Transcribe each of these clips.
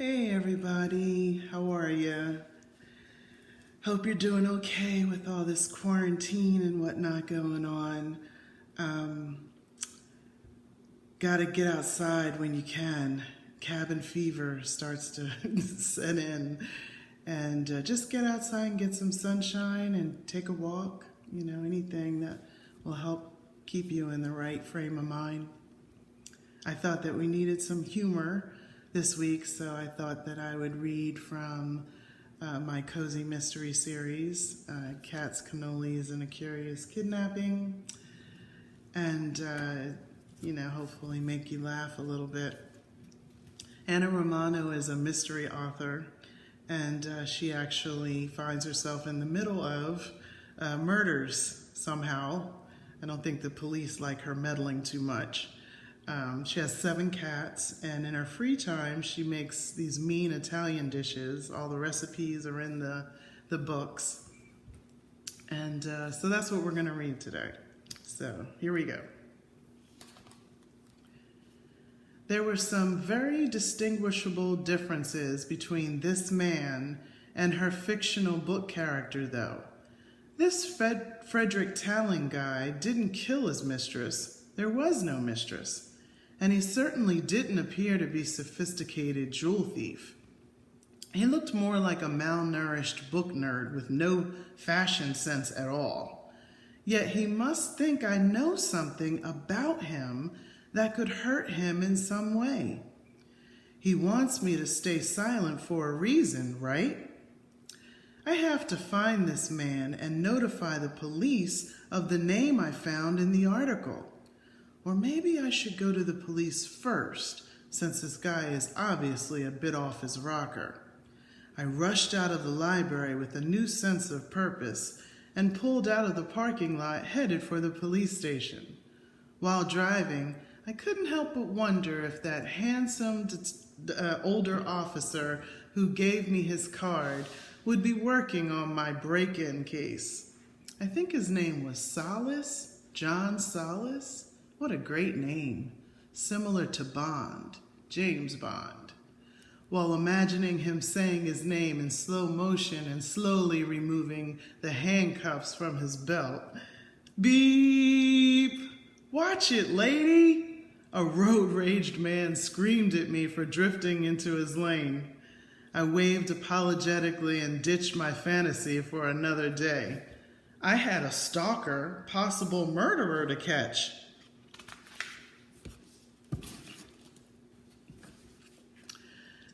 Hey everybody, how are you? Hope you're doing okay with all this quarantine and whatnot going on. Gotta get outside when you can. Cabin fever starts to set in. And just get outside and get some sunshine and take a walk. You know, anything that will help keep you in the right frame of mind. I thought that we needed some humor this week, so I thought that I would read from my cozy mystery series, Cats, Cannolis, and a Curious Kidnapping, and hopefully make you laugh a little bit. Anna Romano is a mystery author, and she actually finds herself in the middle of murders somehow. I don't think the police like her meddling too much. She has 7 cats, and in her free time, she makes these mean Italian dishes. All the recipes are in the books. And so that's what we're going to read today. So here we go. There were some very distinguishable differences between this man and her fictional book character, though. This Frederick Talling guy didn't kill his mistress. There was no mistress. And he certainly didn't appear to be a sophisticated jewel thief. He looked more like a malnourished book nerd with no fashion sense at all. Yet he must think I know something about him that could hurt him in some way. He wants me to stay silent for a reason, right? I have to find this man and notify the police of the name I found in the article. Or maybe I should go to the police first, since this guy is obviously a bit off his rocker. I rushed out of the library with a new sense of purpose and pulled out of the parking lot headed for the police station. While driving, I couldn't help but wonder if that handsome older officer who gave me his card would be working on my break-in case. I think his name was Solace, John Solace. What a great name, similar to Bond, James Bond. While imagining him saying his name in slow motion and slowly removing the handcuffs from his belt. Beep! Watch it, lady! A road-raged man screamed at me for drifting into his lane. I waved apologetically and ditched my fantasy for another day. I had a stalker, possible murderer to catch.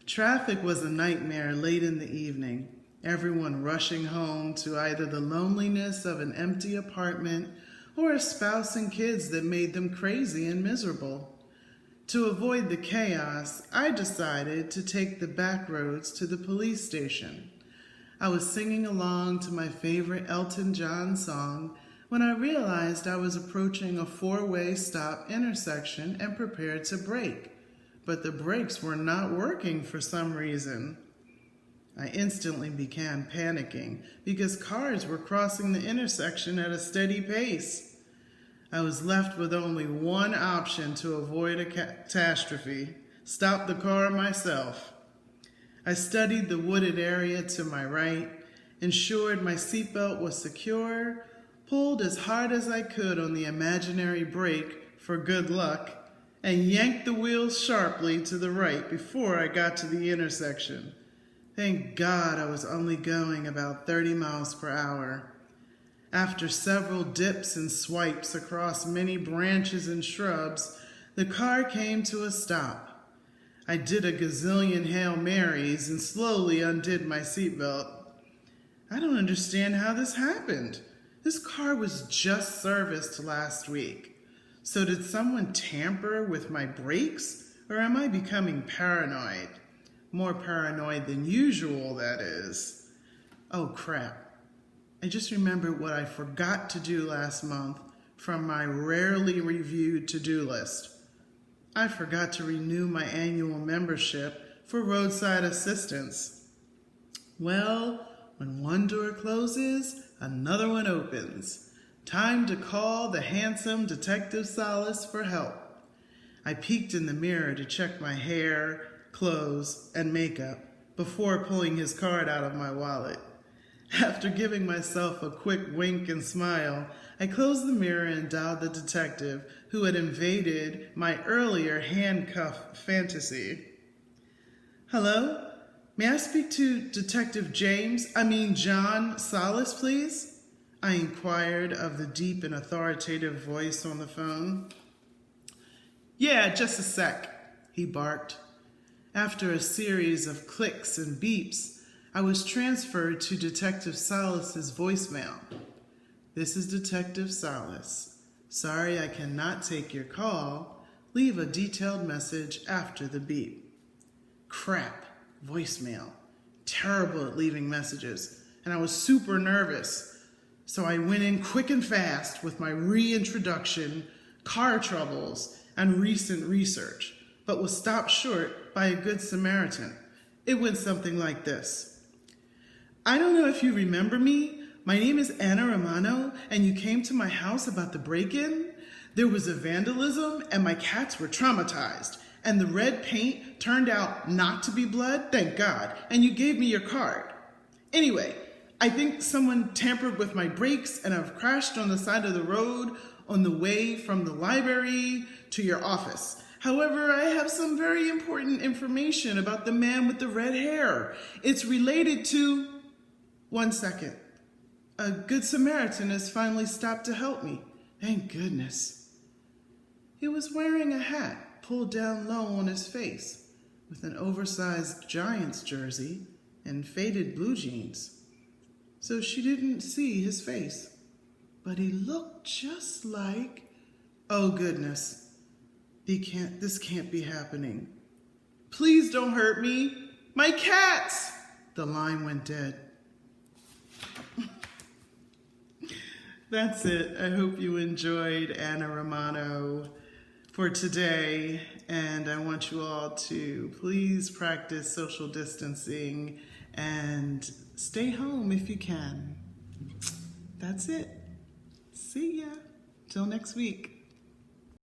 Traffic was a nightmare late in the evening, everyone rushing home to either the loneliness of an empty apartment or a spouse and kids that made them crazy and miserable. To avoid the chaos, I decided to take the back roads to the police station. I was singing along to my favorite Elton John song when I realized I was approaching a 4-way stop intersection and prepared to brake. But the brakes were not working for some reason. I instantly began panicking because cars were crossing the intersection at a steady pace. I was left with only one option to avoid a catastrophe: stop the car myself. I studied the wooded area to my right, ensured my seatbelt was secure, pulled as hard as I could on the imaginary brake for good luck, and yanked the wheels sharply to the right before I got to the intersection. Thank God I was only going about 30 miles per hour. After several dips and swipes across many branches and shrubs, the car came to a stop. I did a gazillion Hail Marys and slowly undid my seatbelt. I don't understand how this happened. This car was just serviced last week. So did someone tamper with my brakes, or am I becoming paranoid? More paranoid than usual, that is. Oh crap. I just remembered what I forgot to do last month from my rarely reviewed to-do list. I forgot to renew my annual membership for roadside assistance. Well, when one door closes, another one opens. Time to call the handsome Detective Solace for help. I peeked in the mirror to check my hair, clothes, and makeup before pulling his card out of my wallet. After giving myself a quick wink and smile, I closed the mirror and dialed the detective who had invaded my earlier handcuff fantasy. Hello? May I speak to Detective John Salas, please? I inquired of the deep and authoritative voice on the phone. Yeah, just a sec, he barked. After a series of clicks and beeps, I was transferred to Detective Salas's voicemail. This is Detective Salas. Sorry I cannot take your call. Leave a detailed message after the beep. Crap, voicemail. Terrible at leaving messages, and I was super nervous. So I went in quick and fast with my reintroduction, car troubles, and recent research, but was stopped short by a good Samaritan. It went something like this. I don't know if you remember me. My name is Anna Romano, and you came to my house about the break-in. There was a vandalism, and my cats were traumatized. And the red paint turned out not to be blood, thank God, and you gave me your card. Anyway, I think someone tampered with my brakes and I've crashed on the side of the road on the way from the library to your office. However, I have some very important information about the man with the red hair. It's related to... 1 second. A good Samaritan has finally stopped to help me. Thank goodness. He was wearing a hat pulled down low on his face, with an oversized Giants jersey and faded blue jeans. So she didn't see his face, but he looked just like... Oh goodness, this can't be happening. Please don't hurt me. My cats! The line went dead. That's it. I hope you enjoyed Anna Romano for today, and I want you all to please practice social distancing and stay home if you can. That's it. See ya. Till next week.